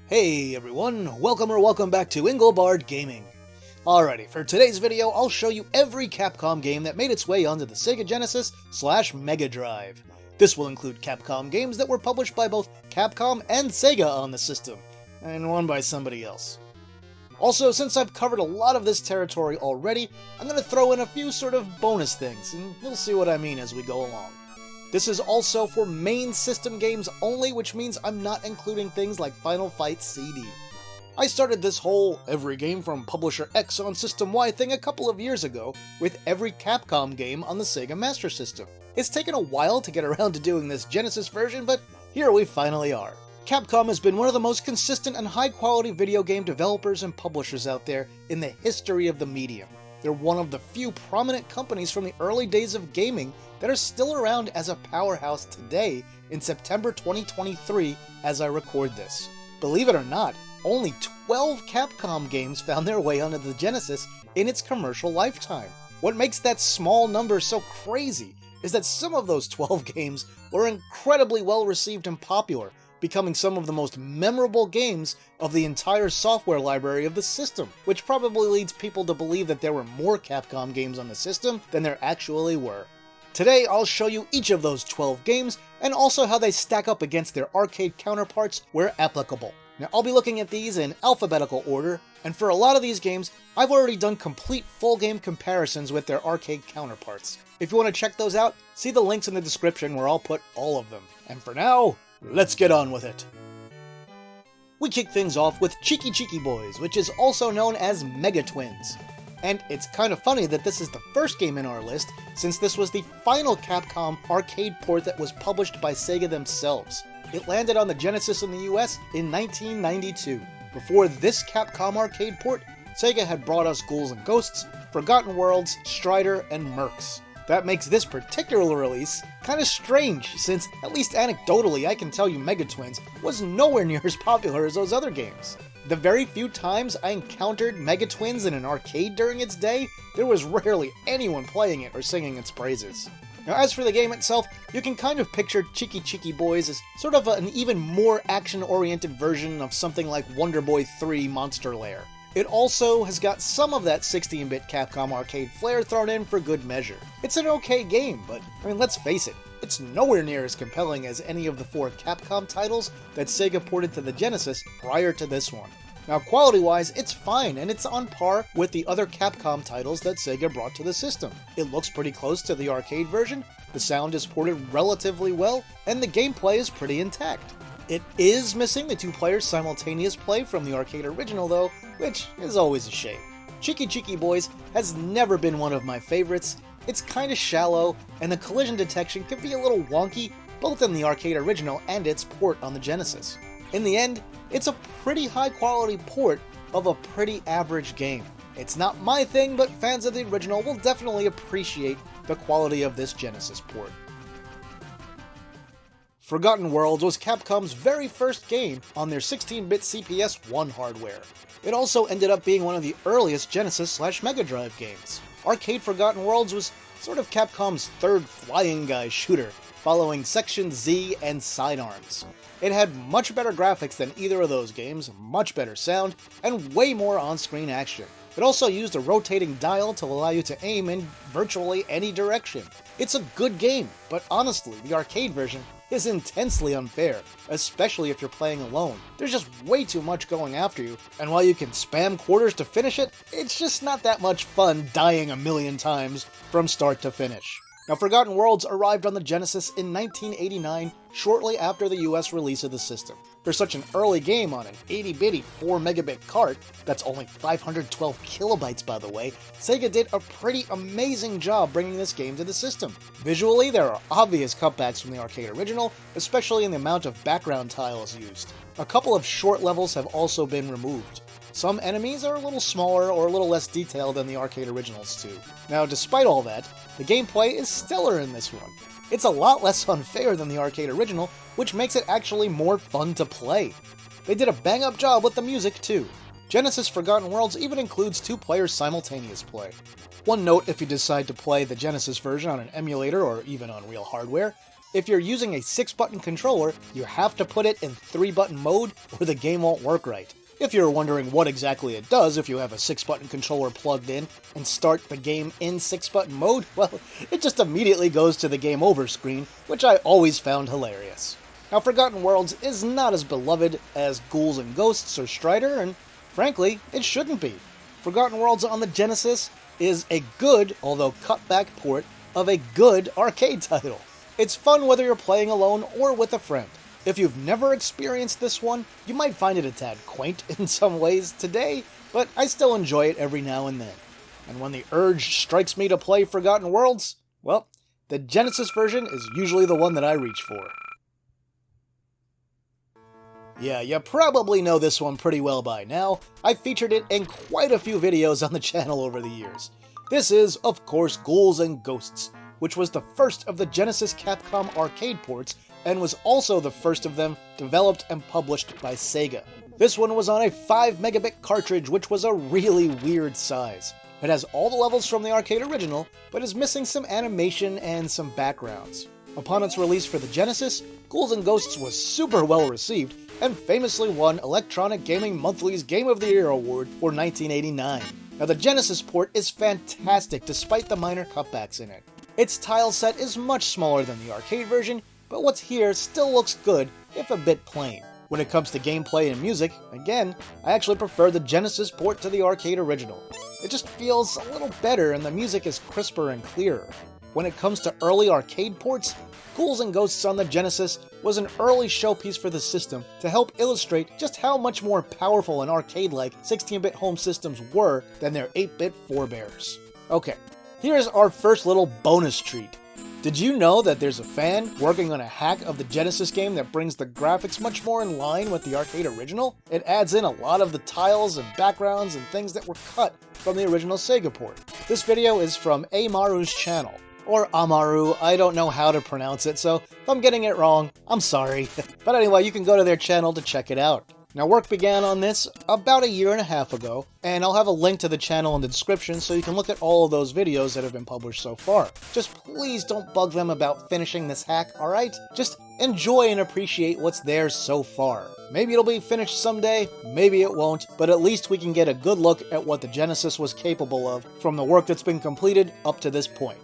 Hey everyone, welcome back to Engelbard Gaming. Alrighty, for today's video I'll show you every Capcom game that made its way onto the Sega Genesis / Mega Drive. This will include Capcom games that were published by both Capcom and Sega on the system, and one by somebody else. Also, since I've covered a lot of this territory already, I'm going to throw in a few sort of bonus things, and you'll see what I mean as we go along. This is also for main system games only, which means I'm not including things like Final Fight CD. I started this whole every game from Publisher X on System Y thing a couple of years ago with every Capcom game on the Sega Master System. It's taken a while to get around to doing this Genesis version, but here we finally are. Capcom has been one of the most consistent and high-quality video game developers and publishers out there in the history of the medium. They're one of the few prominent companies from the early days of gaming that are still around as a powerhouse today in September 2023 as I record this. Believe it or not, only 12 Capcom games found their way onto the Genesis in its commercial lifetime. What makes that small number so crazy is that some of those 12 games were incredibly well received and popular, becoming some of the most memorable games of the entire software library of the system, which probably leads people to believe that there were more Capcom games on the system than there actually were. Today I'll show you each of those 12 games, and also how they stack up against their arcade counterparts where applicable. Now I'll be looking at these in alphabetical order, and for a lot of these games, I've already done complete full game comparisons with their arcade counterparts. If you want to check those out, see the links in the description where I'll put all of them. And for now, let's get on with it. We kick things off with Cheeky Cheeky Boys, which is also known as Mega Twins. And it's kind of funny that this is the first game in our list, since this was the final Capcom arcade port that was published by Sega themselves. It landed on the Genesis in the US in 1992. Before this Capcom arcade port, Sega had brought us Ghouls and Ghosts, Forgotten Worlds, Strider, and Mercs. That makes this particular release kind of strange, since, at least anecdotally, I can tell you Mega Twins was nowhere near as popular as those other games. The very few times I encountered Mega Twins in an arcade during its day, there was rarely anyone playing it or singing its praises. Now, as for the game itself, you can kind of picture Cheeky Cheeky Boys as sort of an even more action-oriented version of something like Wonder Boy 3 Monster Lair. It also has got some of that 16-bit Capcom arcade flair thrown in for good measure. It's an okay game, but, let's face it, it's nowhere near as compelling as any of the 4 Capcom titles that Sega ported to the Genesis prior to this one. Now, quality-wise, it's fine, and it's on par with the other Capcom titles that Sega brought to the system. It looks pretty close to the arcade version, the sound is ported relatively well, and the gameplay is pretty intact. It is missing the 2-player simultaneous play from the arcade original though, which is always a shame. Cheeky Cheeky Boys has never been one of my favorites. It's kinda shallow, and the collision detection can be a little wonky, both in the arcade original and its port on the Genesis. In the end, it's a pretty high quality port of a pretty average game. It's not my thing, but fans of the original will definitely appreciate the quality of this Genesis port. Forgotten Worlds was Capcom's very first game on their 16-bit CPS-1 hardware. It also ended up being one of the earliest Genesis / Mega Drive games. Arcade Forgotten Worlds was sort of Capcom's third flying guy shooter, following Section Z and Sidearms. It had much better graphics than either of those games, much better sound, and way more on-screen action. It also used a rotating dial to allow you to aim in virtually any direction. It's a good game, but honestly, the arcade version is intensely unfair, especially if you're playing alone. There's just way too much going after you, and while you can spam quarters to finish it, it's just not that much fun dying a million times from start to finish. Now, Forgotten Worlds arrived on the Genesis in 1989, shortly after the US release of the system. For such an early game on an itty-bitty 4-megabit cart, that's only 512 kilobytes by the way, Sega did a pretty amazing job bringing this game to the system. Visually, there are obvious cutbacks from the arcade original, especially in the amount of background tiles used. A couple of short levels have also been removed. Some enemies are a little smaller or a little less detailed than the arcade originals too. Now, despite all that, the gameplay is stellar in this one. It's a lot less unfair than the arcade original, which makes it actually more fun to play. They did a bang-up job with the music too. Genesis Forgotten Worlds even includes 2-player simultaneous play. One note if you decide to play the Genesis version on an emulator or even on real hardware, if you're using a 6-button controller, you have to put it in 3-button mode or the game won't work right. If you're wondering what exactly it does if you have a 6-button controller plugged in and start the game in 6-button mode, well, it just immediately goes to the game over screen, which I always found hilarious. Now, Forgotten Worlds is not as beloved as Ghouls and Ghosts or Strider, and frankly, it shouldn't be. Forgotten Worlds on the Genesis is a good, although cut-back port, of a good arcade title. It's fun whether you're playing alone or with a friend. If you've never experienced this one, you might find it a tad quaint in some ways today, but I still enjoy it every now and then. And when the urge strikes me to play Forgotten Worlds, well, the Genesis version is usually the one that I reach for. Yeah, you probably know this one pretty well by now. I've featured it in quite a few videos on the channel over the years. This is, of course, Ghouls and Ghosts, which was the first of the Genesis Capcom arcade ports and was also the first of them developed and published by Sega. This one was on a 5 megabit cartridge, which was a really weird size. It has all the levels from the arcade original, but is missing some animation and some backgrounds. Upon its release for the Genesis, Ghouls and Ghosts was super well received and famously won Electronic Gaming Monthly's Game of the Year award for 1989. Now, the Genesis port is fantastic despite the minor cutbacks in it. Its tile set is much smaller than the arcade version, but what's here still looks good, if a bit plain. When it comes to gameplay and music, again, I actually prefer the Genesis port to the arcade original. It just feels a little better and the music is crisper and clearer. When it comes to early arcade ports, Ghouls and Ghosts on the Genesis was an early showpiece for the system to help illustrate just how much more powerful and arcade-like 16-bit home systems were than their 8-bit forebears. Okay, here's our first little bonus treat. Did you know that there's a fan working on a hack of the Genesis game that brings the graphics much more in line with the arcade original? It adds in a lot of the tiles and backgrounds and things that were cut from the original Sega port. This video is from Amaru's channel. Or Amaru, I don't know how to pronounce it, so if I'm getting it wrong, I'm sorry. But anyway, you can go to their channel to check it out. Now, work began on this about a year and a half ago, and I'll have a link to the channel in the description so you can look at all of those videos that have been published so far. Just please don't bug them about finishing this hack, alright? Just enjoy and appreciate what's there so far. Maybe it'll be finished someday, maybe it won't, but at least we can get a good look at what the Genesis was capable of from the work that's been completed up to this point.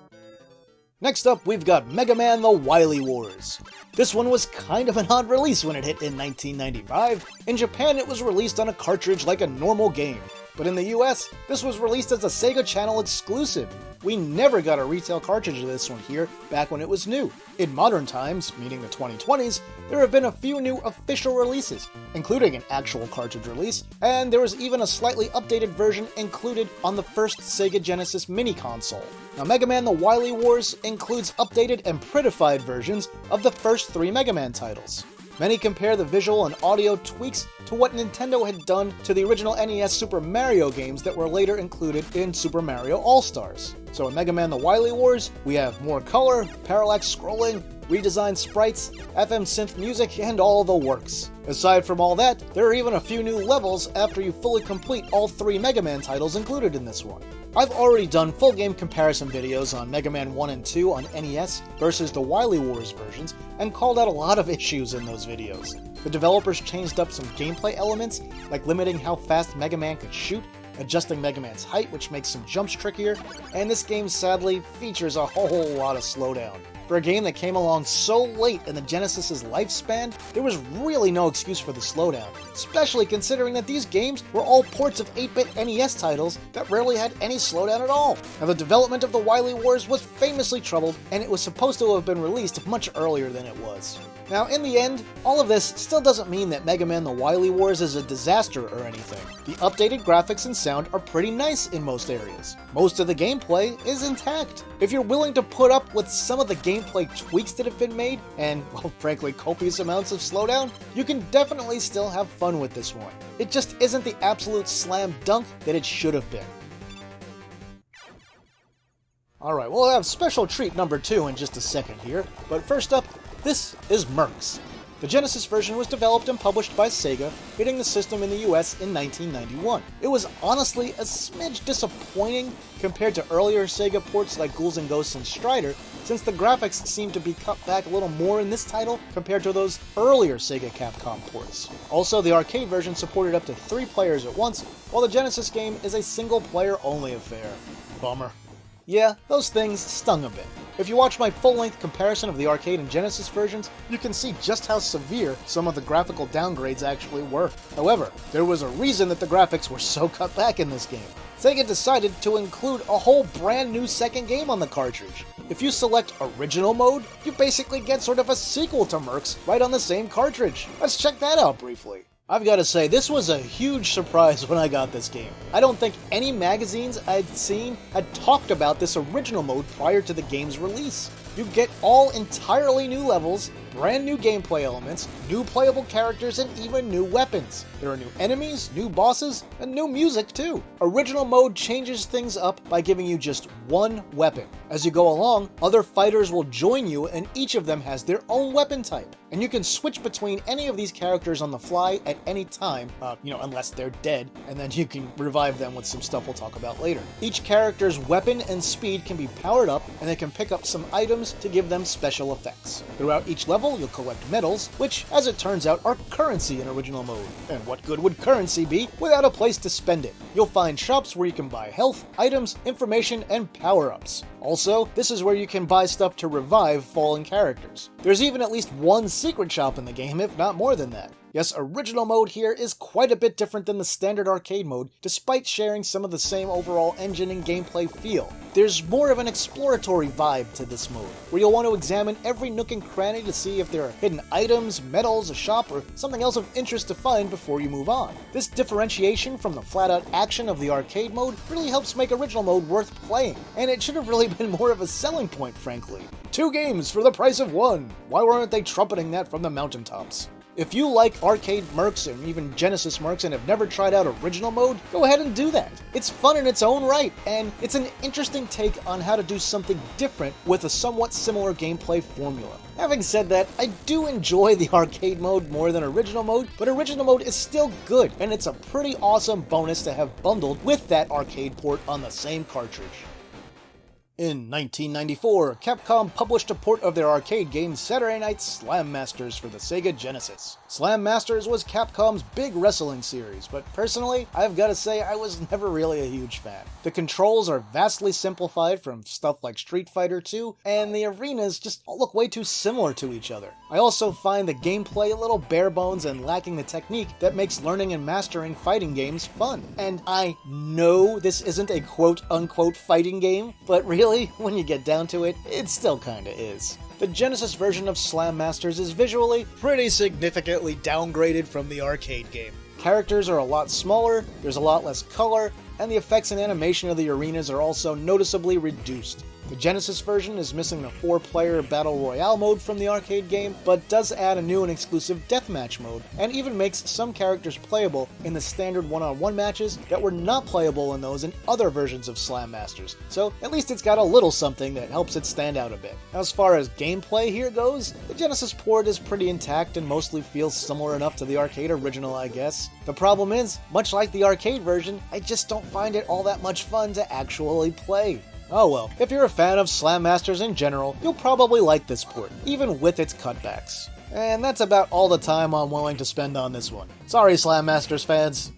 Next up, we've got Mega Man The Wily Wars. This one was kind of an odd release when it hit in 1995. In Japan, it was released on a cartridge like a normal game. But in the US, this was released as a Sega Channel exclusive. We never got a retail cartridge of this one here back when it was new. In modern times, meaning the 2020s, there have been a few new official releases, including an actual cartridge release, and there was even a slightly updated version included on the first Sega Genesis mini console. Now, Mega Man The Wily Wars includes updated and prettified versions of the first 3 Mega Man titles. Many compare the visual and audio tweaks to what Nintendo had done to the original NES Super Mario games that were later included in Super Mario All-Stars. So in Mega Man The Wily Wars, we have more color, parallax scrolling, redesigned sprites, FM synth music, and all the works. Aside from all that, there are even a few new levels after you fully complete all 3 Mega Man titles included in this one. I've already done full game comparison videos on Mega Man 1 and 2 on NES versus the Wily Wars versions, and called out a lot of issues in those videos. The developers changed up some gameplay elements, like limiting how fast Mega Man could shoot, adjusting Mega Man's height, which makes some jumps trickier, and this game sadly features a whole lot of slowdown. For a game that came along so late in the Genesis' lifespan, there was really no excuse for the slowdown, especially considering that these games were all ports of 8-bit NES titles that rarely had any slowdown at all. Now, the development of the Wily Wars was famously troubled, and it was supposed to have been released much earlier than it was. Now, in the end, all of this still doesn't mean that Mega Man The Wily Wars is a disaster or anything. The updated graphics and sound are pretty nice in most areas. Most of the gameplay is intact. If you're willing to put up with some of the gameplay tweaks that have been made, and, well, frankly, copious amounts of slowdown, you can definitely still have fun with this one. It just isn't the absolute slam dunk that it should have been. Alright, we'll have special treat number 2 in just a second here, but first up, this is Mercs. The Genesis version was developed and published by Sega, hitting the system in the US in 1991. It was honestly a smidge disappointing compared to earlier Sega ports like Ghouls and Ghosts and Strider, since the graphics seemed to be cut back a little more in this title compared to those earlier Sega Capcom ports. Also, the arcade version supported up to 3 players at once, while the Genesis game is a single-player only affair. Bummer. Yeah, those things stung a bit. If you watch my full-length comparison of the arcade and Genesis versions, you can see just how severe some of the graphical downgrades actually were. However, there was a reason that the graphics were so cut back in this game. Sega decided to include a whole brand new second game on the cartridge. If you select Original Mode, you basically get sort of a sequel to Mercs right on the same cartridge. Let's check that out briefly. I've got to say, this was a huge surprise when I got this game. I don't think any magazines I'd seen had talked about this original mode prior to the game's release. You get all entirely new levels, brand new gameplay elements, new playable characters, and even new weapons. There are new enemies, new bosses, and new music too. Original mode changes things up by giving you just one weapon. As you go along, other fighters will join you and each of them has their own weapon type. And you can switch between any of these characters on the fly at any time, unless they're dead, and then you can revive them with some stuff we'll talk about later. Each character's weapon and speed can be powered up, and they can pick up some items to give them special effects. Throughout each level, you'll collect medals, which, as it turns out, are currency in original mode. And what good would currency be without a place to spend it? You'll find shops where you can buy health, items, information, and power-ups. Also, this is where you can buy stuff to revive fallen characters. There's even at least one secret shop in the game, if not more than that. Yes, original mode here is quite a bit different than the standard arcade mode, despite sharing some of the same overall engine and gameplay feel. There's more of an exploratory vibe to this mode, where you'll want to examine every nook and cranny to see if there are hidden items, medals, a shop, or something else of interest to find before you move on. This differentiation from the flat-out action of the arcade mode really helps make original mode worth playing, and it should have really been more of a selling point, frankly. 2 games for the price of 1! Why weren't they trumpeting that from the mountaintops? If you like arcade Mercs and even Genesis Mercs and have never tried out original mode, go ahead and do that. It's fun in its own right, and it's an interesting take on how to do something different with a somewhat similar gameplay formula. Having said that, I do enjoy the arcade mode more than original mode, but original mode is still good, and it's a pretty awesome bonus to have bundled with that arcade port on the same cartridge. In 1994, Capcom published a port of their arcade game Saturday Night Slam Masters for the Sega Genesis. Slam Masters was Capcom's big wrestling series, but personally, I've got to say I was never really a huge fan. The controls are vastly simplified from stuff like Street Fighter 2, and the arenas just all look way too similar to each other. I also find the gameplay a little bare bones and lacking the technique that makes learning and mastering fighting games fun. And I know this isn't a quote-unquote fighting game, but really, when you get down to it, it still kinda is. The Genesis version of Slam Masters is visually pretty significantly downgraded from the arcade game. Characters are a lot smaller, there's a lot less color, and the effects and animation of the arenas are also noticeably reduced. The Genesis version is missing the 4-player Battle Royale mode from the arcade game, but does add a new and exclusive deathmatch mode, and even makes some characters playable in the standard one-on-one matches that were not playable in those in other versions of Slam Masters, so at least it's got a little something that helps it stand out a bit. As far as gameplay here goes, the Genesis port is pretty intact and mostly feels similar enough to the arcade original, I guess. The problem is, much like the arcade version, I just don't find it all that much fun to actually play. Oh well, if you're a fan of Slam Masters in general, you'll probably like this port, even with its cutbacks. And that's about all the time I'm willing to spend on this one. Sorry, Slam Masters fans.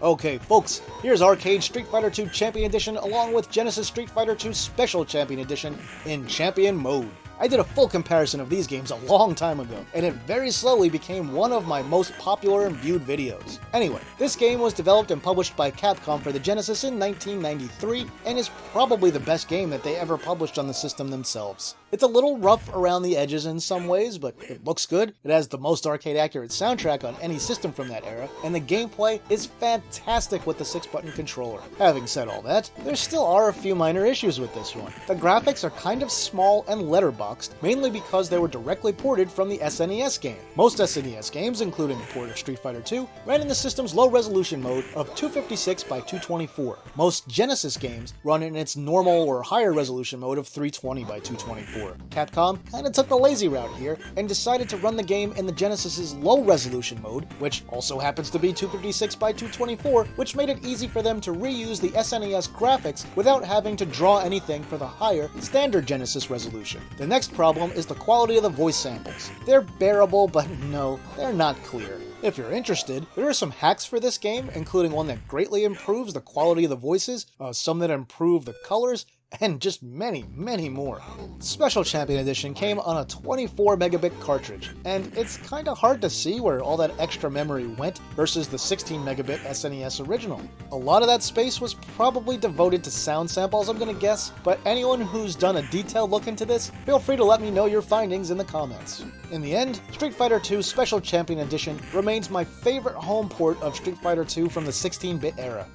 Okay, folks, here's Arcade Street Fighter II Champion Edition along with Genesis Street Fighter II Special Champion Edition in Champion Mode. I did a full comparison of these games a long time ago, and it very slowly became one of my most popular and viewed videos. Anyway, this game was developed and published by Capcom for the Genesis in 1993, and is probably the best game that they ever published on the system themselves. It's a little rough around the edges in some ways, but it looks good, it has the most arcade-accurate soundtrack on any system from that era, and the gameplay is fantastic with the 6-button controller. Having said all that, there still are a few minor issues with this one. The graphics are kind of small and letterboxed, boxed, mainly because they were directly ported from the SNES game. Most SNES games, including the port of Street Fighter II, ran in the system's low-resolution mode of 256 by 224. Most Genesis games run in its normal or higher resolution mode of 320 by 224. Capcom kinda took the lazy route here and decided to run the game in the Genesis's low-resolution mode, which also happens to be 256 by 224, which made it easy for them to reuse the SNES graphics without having to draw anything for the higher, standard Genesis resolution. The next problem is the quality of the voice samples. They're bearable, but no, they're not clear. If you're interested, there are some hacks for this game, including one that greatly improves the quality of the voices, some that improve the colors, and just many, many more. Special Champion Edition came on a 24 megabit cartridge, and it's kinda hard to see where all that extra memory went versus the 16 megabit SNES original. A lot of that space was probably devoted to sound samples, I'm gonna guess, but anyone who's done a detailed look into this, feel free to let me know your findings in the comments. In the end, Street Fighter II Special Champion Edition remains my favorite home port of Street Fighter II from the 16-bit era.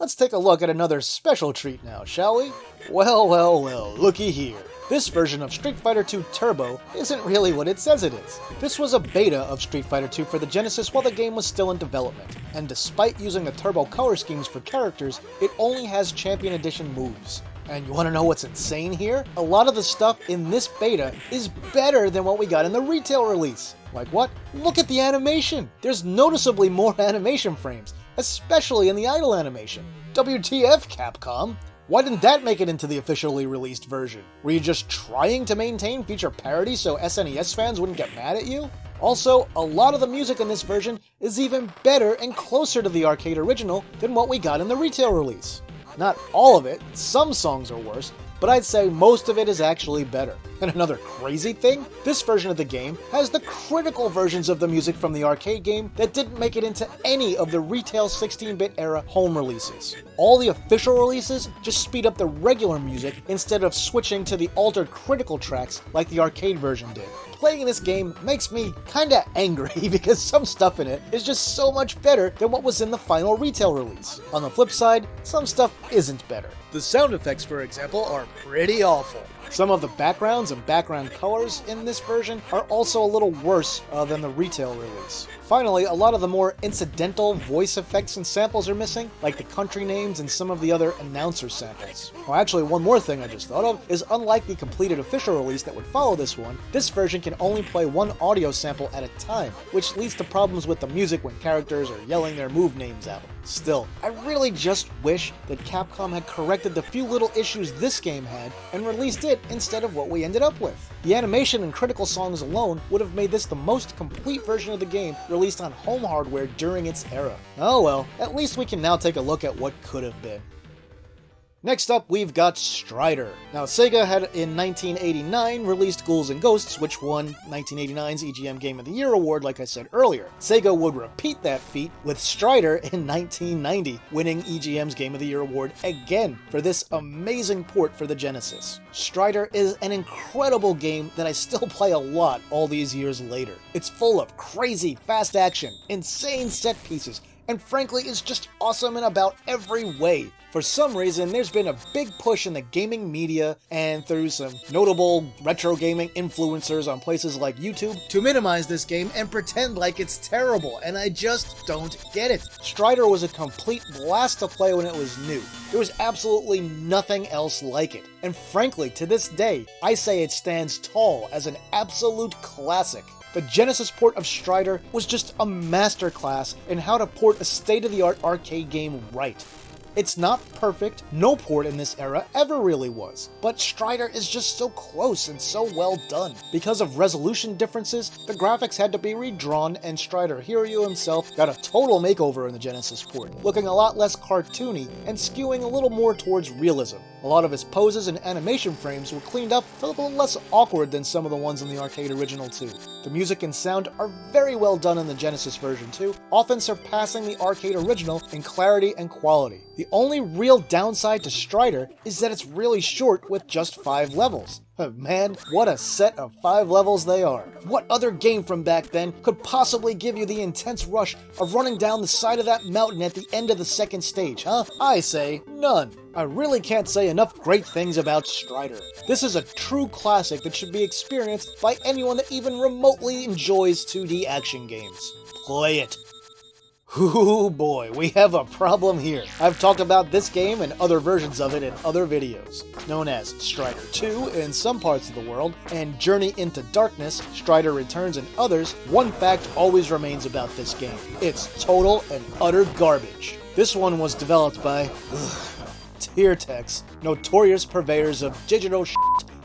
Let's take a look at another special treat now, shall we? Well, looky here. This version of Street Fighter II Turbo isn't really what it says it is. This was a beta of Street Fighter II for the Genesis while the game was still in development, and despite using the Turbo color schemes for characters, it only has Champion Edition moves. And you wanna know what's insane here? A lot of the stuff in this beta is better than what we got in the retail release. Like what? Look at the animation! There's noticeably more animation frames, especially in the idle animation. WTF, Capcom? Why didn't that make it into the officially released version? Were you just trying to maintain feature parity so SNES fans wouldn't get mad at you? Also, a lot of the music in this version is even better and closer to the arcade original than what we got in the retail release. Not all of it, some songs are worse, but I'd say most of it is actually better. And another crazy thing, this version of the game has the critical versions of the music from the arcade game that didn't make it into any of the retail 16-bit era home releases. All the official releases just speed up the regular music instead of switching to the altered critical tracks like the arcade version did. Playing this game makes me kinda angry because some stuff in it is just so much better than what was in the final retail release. On the flip side, some stuff isn't better. The sound effects, for example, are pretty awful. Some of the backgrounds and background colors in this version are also a little worse than the retail release. Finally, a lot of the more incidental voice effects and samples are missing, like the country names and some of the other announcer samples. Well, actually, one more thing I just thought of is unlike the completed official release that would follow this one, this version can only play one audio sample at a time, which leads to problems with the music when characters are yelling their move names out. Still, I really just wish that Capcom had corrected the few little issues this game had and released it instead of what we ended up with. The animation and critical songs alone would have made this the most complete version of the game released on home hardware during its era. Oh well, at least we can now take a look at what could have been. Next up, we've got Strider. Now, Sega had in 1989 released Ghouls and Ghosts, which won 1989's EGM Game of the Year award, like I said earlier. Sega would repeat that feat with Strider in 1990, winning EGM's Game of the Year award again for this amazing port for the Genesis. Strider is an incredible game that I still play a lot all these years later. It's full of crazy, fast action, insane set pieces, and frankly is just awesome in about every way. For some reason, there's been a big push in the gaming media and through some notable retro gaming influencers on places like YouTube to minimize this game and pretend like it's terrible, and I just don't get it. Strider was a complete blast to play when it was new. There was absolutely nothing else like it, and frankly, to this day, I say it stands tall as an absolute classic. The Genesis port of Strider was just a masterclass in how to port a state-of-the-art arcade game right. It's not perfect, no port in this era ever really was, but Strider is just so close and so well done. Because of resolution differences, the graphics had to be redrawn, and Strider Hiryu himself got a total makeover in the Genesis port, looking a lot less cartoony and skewing a little more towards realism. A lot of his poses and animation frames were cleaned up to look a little less awkward than some of the ones in the arcade original too. The music and sound are very well done in the Genesis version too, often surpassing the arcade original in clarity and quality. The only real downside to Strider is that it's really short with just 5 levels. Man, what a set of 5 levels they are. What other game from back then could possibly give you the intense rush of running down the side of that mountain at the end of the second stage, huh? I say none. I really can't say enough great things about Strider. This is a true classic that should be experienced by anyone that even remotely enjoys 2D action games. Play it. Ooh boy, we have a problem here. I've talked about this game and other versions of it in other videos, known as Strider 2 in some parts of the world, and Journey into Darkness, Strider Returns in others. One fact always remains about this game. It's total and utter garbage. This one was developed by Teartex, notorious purveyors of digital shit,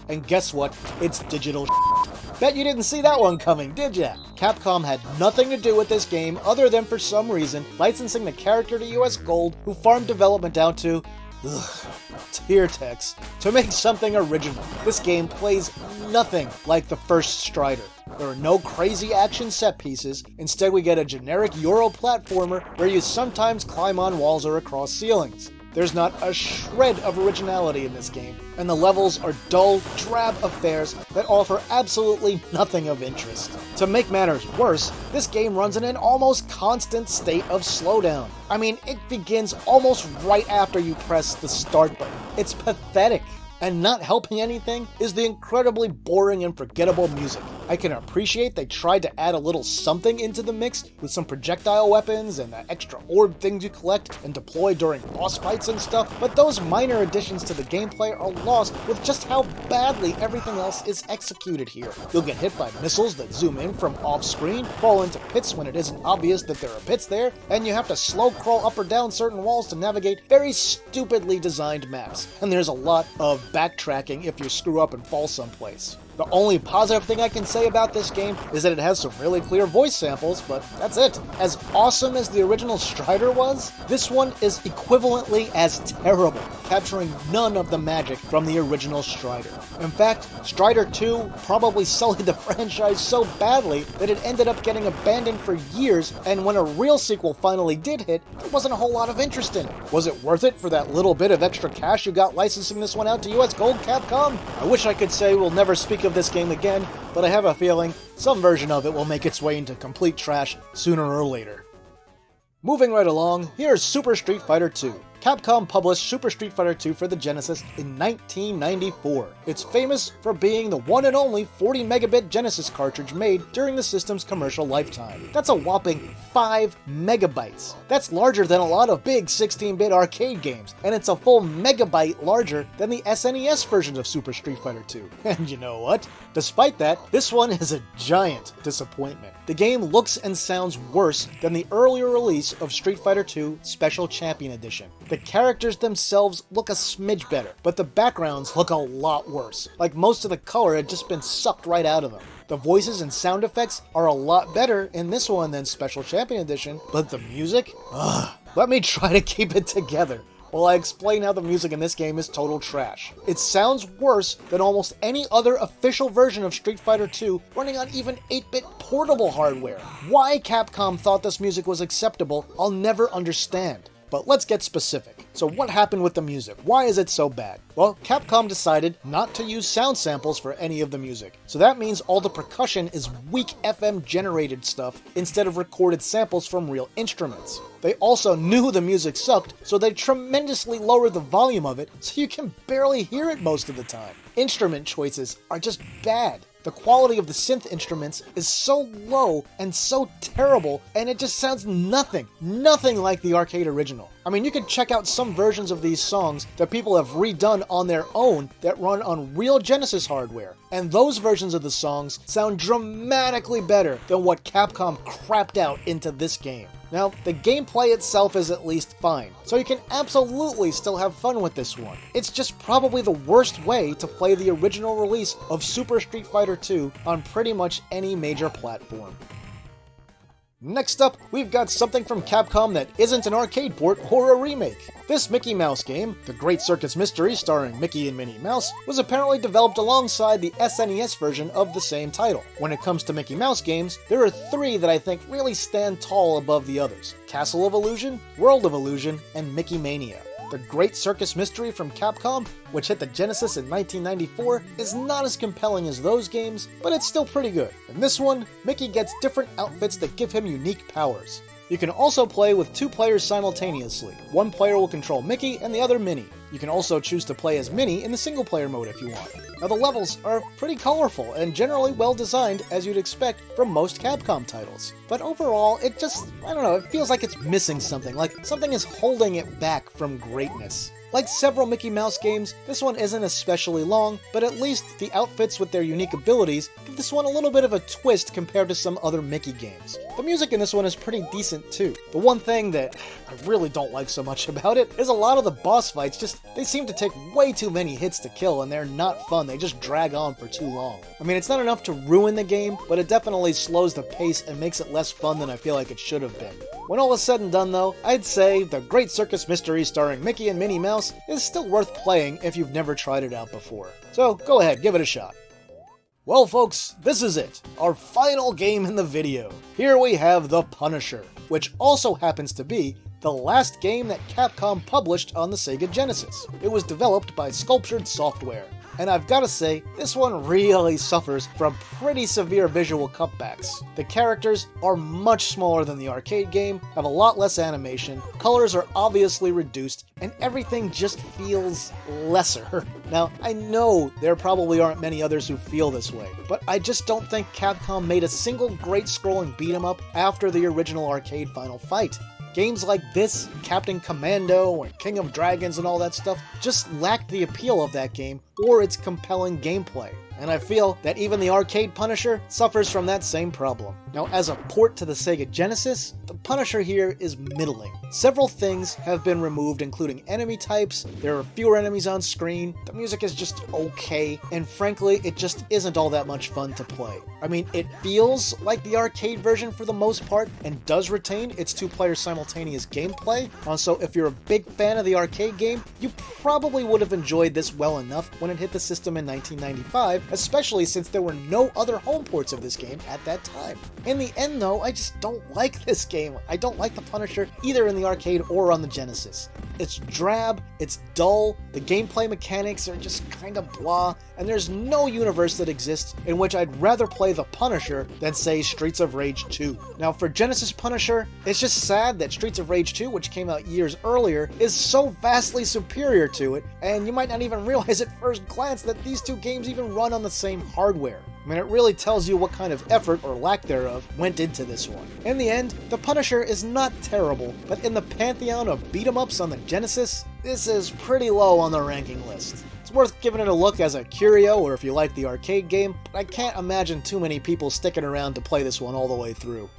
and guess what? It's digital shit. Bet you didn't see that one coming, did ya? Capcom had nothing to do with this game other than for some reason licensing the character to US Gold, who farmed development out to Teartex to make something original. This game plays nothing like the first Strider. There are no crazy action set pieces. Instead, we get a generic Euro platformer where you sometimes climb on walls or across ceilings. There's not a shred of originality in this game, and the levels are dull, drab affairs that offer absolutely nothing of interest. To make matters worse, this game runs in an almost constant state of slowdown. I mean, it begins almost right after you press the start button. It's pathetic. And not helping anything is the incredibly boring and forgettable music. I can appreciate they tried to add a little something into the mix with some projectile weapons and the extra orb things you collect and deploy during boss fights and stuff, but those minor additions to the gameplay are lost with just how badly everything else is executed here. You'll get hit by missiles that zoom in from off-screen, fall into pits when it isn't obvious that there are pits there, and you have to slow crawl up or down certain walls to navigate very stupidly designed maps. And there's a lot of backtracking if you screw up and fall someplace. The only positive thing I can say about this game is that it has some really clear voice samples, but that's it. As awesome as the original Strider was, this one is equivalently as terrible, capturing none of the magic from the original Strider. In fact, Strider 2 probably sullied the franchise so badly that it ended up getting abandoned for years, and when a real sequel finally did hit, there wasn't a whole lot of interest in it. Was it worth it for that little bit of extra cash you got licensing this one out to US Gold, Capcom? I wish I could say we'll never speak of this game again, but I have a feeling some version of it will make its way into complete trash sooner or later. Moving right along, here's Super Street Fighter 2. Capcom published Super Street Fighter 2 for the Genesis in 1994. It's famous for being the one and only 40 megabit Genesis cartridge made during the system's commercial lifetime. That's a whopping 5 megabytes. That's larger than a lot of big 16-bit arcade games, and it's a full megabyte larger than the SNES version of Super Street Fighter 2. And you know what? Despite that, this one is a giant disappointment. The game looks and sounds worse than the earlier release of Street Fighter 2 Special Champion Edition. The characters themselves look a smidge better, but the backgrounds look a lot worse. Like most of the color had just been sucked right out of them. The voices and sound effects are a lot better in this one than Special Champion Edition, but the music? Let me try to keep it together while I explain how the music in this game is total trash. It sounds worse than almost any other official version of Street Fighter 2 running on even 8-bit portable hardware. Why Capcom thought this music was acceptable, I'll never understand. But let's get specific. So what happened with the music? Why is it so bad? Well, Capcom decided not to use sound samples for any of the music. So that means all the percussion is weak FM generated stuff instead of recorded samples from real instruments. They also knew the music sucked, so they tremendously lowered the volume of it so you can barely hear it most of the time. Instrument choices are just bad. The quality of the synth instruments is so low and so terrible, and it just sounds nothing like the arcade original. I mean, you can check out some versions of these songs that people have redone on their own that run on real Genesis hardware, and those versions of the songs sound dramatically better than what Capcom crapped out into this game. Now, the gameplay itself is at least fine, so you can absolutely still have fun with this one. It's just probably the worst way to play the original release of Super Street Fighter 2 on pretty much any major platform. Next up, we've got something from Capcom that isn't an arcade port or a remake. This Mickey Mouse game, The Great Circus Mystery starring Mickey and Minnie Mouse, was apparently developed alongside the SNES version of the same title. When it comes to Mickey Mouse games, there are 3 that I think really stand tall above the others: Castle of Illusion, World of Illusion, and Mickey Mania. The Great Circus Mystery from Capcom, which hit the Genesis in 1994, is not as compelling as those games, but it's still pretty good. In this one, Mickey gets different outfits that give him unique powers. You can also play with 2 players simultaneously. One player will control Mickey and the other Minnie. You can also choose to play as Minnie in the single-player mode if you want. Now the levels are pretty colorful and generally well designed as you'd expect from most Capcom titles. But overall, it just, I don't know, it feels like it's missing something, like something is holding it back from greatness. Like several Mickey Mouse games, this one isn't especially long, but at least the outfits with their unique abilities give this one a little bit of a twist compared to some other Mickey games. The music in this one is pretty decent too. The one thing that I really don't like so much about it is a lot of the boss fights they seem to take way too many hits to kill, and they're not fun, they just drag on for too long. I mean, it's not enough to ruin the game, but it definitely slows the pace and makes it less fun than I feel like it should have been. When all is said and done though, I'd say The Great Circus Mystery starring Mickey and Minnie Mouse is still worth playing if you've never tried it out before. So go ahead, give it a shot. Well folks, this is it, our final game in the video. Here we have The Punisher, which also happens to be the last game that Capcom published on the Sega Genesis. It was developed by Sculptured Software, and I've gotta say, this one really suffers from pretty severe visual cutbacks. The characters are much smaller than the arcade game, have a lot less animation, colors are obviously reduced, and everything just feels lesser. Now, I know there probably aren't many others who feel this way, but I just don't think Capcom made a single great scrolling beat-em-up after the original arcade Final Fight. Games like this, Captain Commando, and King of Dragons and all that stuff just lacked the appeal of that game or its compelling gameplay. And I feel that even the arcade Punisher suffers from that same problem. Now, as a port to the Sega Genesis, the Punisher here is middling. Several things have been removed, including enemy types, there are fewer enemies on screen, the music is just okay, and frankly, it just isn't all that much fun to play. I mean, it feels like the arcade version for the most part, and does retain its 2-player simultaneous gameplay, so if you're a big fan of the arcade game, you probably would have enjoyed this well enough when it hit the system in 1995, especially since there were no other home ports of this game at that time. In the end though, I just don't like this game. I don't like the Punisher either in the arcade or on the Genesis. It's drab, it's dull, the gameplay mechanics are just kinda blah, and there's no universe that exists in which I'd rather play the Punisher than say Streets of Rage 2. Now for Genesis Punisher, it's just sad that Streets of Rage 2, which came out years earlier, is so vastly superior to it, and you might not even realize at first glance that these two games even run on the same hardware. I mean, it really tells you what kind of effort, or lack thereof, went into this one. In the end, the Punisher is not terrible, but in the pantheon of beat-em-ups on the Genesis, this is pretty low on the ranking list. It's worth giving it a look as a curio, or if you like the arcade game, but I can't imagine too many people sticking around to play this one all the way through.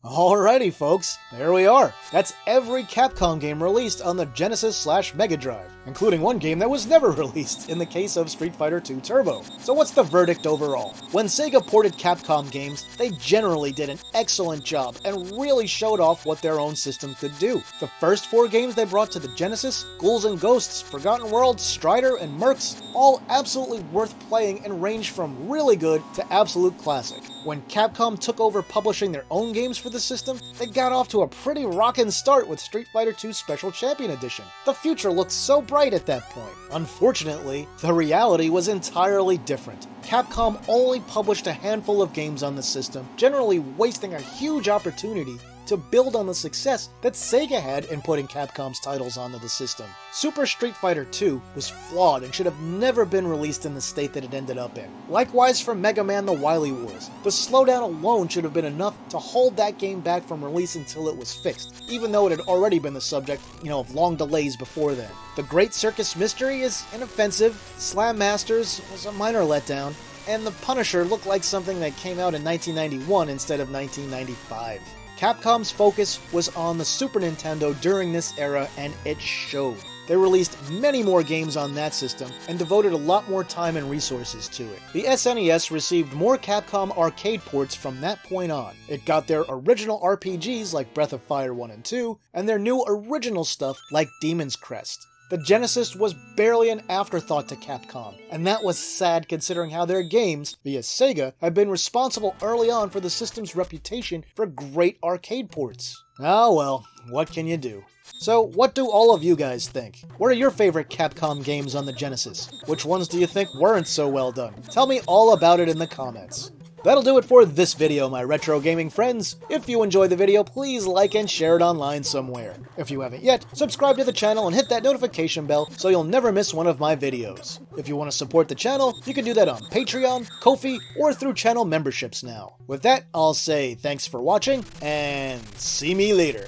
Alrighty folks, there we are. That's every Capcom game released on the Genesis/Mega Drive, including one game that was never released, in the case of Street Fighter II Turbo. So what's the verdict overall? When Sega ported Capcom games, they generally did an excellent job and really showed off what their own system could do. The first 4 games they brought to the Genesis, Ghouls and Ghosts, Forgotten Worlds, Strider, and Mercs, all absolutely worth playing and range from really good to absolute classic. When Capcom took over publishing their own games for the system, they got off to a pretty rockin' start with Street Fighter II Special Champion Edition. The future looked so bright at that point. Unfortunately, the reality was entirely different. Capcom only published a handful of games on the system, generally wasting a huge opportunity to build on the success that Sega had in putting Capcom's titles onto the system. Super Street Fighter II was flawed and should have never been released in the state that it ended up in. Likewise for Mega Man The Wily Wars. The slowdown alone should have been enough to hold that game back from release until it was fixed, even though it had already been the subject, of long delays before then. The Great Circus Mystery is inoffensive, Slam Masters was a minor letdown, and The Punisher looked like something that came out in 1991 instead of 1995. Capcom's focus was on the Super Nintendo during this era, and it showed. They released many more games on that system, and devoted a lot more time and resources to it. The SNES received more Capcom arcade ports from that point on. It got their original RPGs like Breath of Fire 1 and 2, and their new original stuff like Demon's Crest. The Genesis was barely an afterthought to Capcom, and that was sad considering how their games, via Sega, had been responsible early on for the system's reputation for great arcade ports. Ah well, what can you do? So, what do all of you guys think? What are your favorite Capcom games on the Genesis? Which ones do you think weren't so well done? Tell me all about it in the comments. That'll do it for this video, my retro gaming friends. If you enjoyed the video, please like and share it online somewhere. If you haven't yet, subscribe to the channel and hit that notification bell so you'll never miss one of my videos. If you want to support the channel, you can do that on Patreon, Ko-fi, or through channel memberships now. With that, I'll say thanks for watching, and see me later.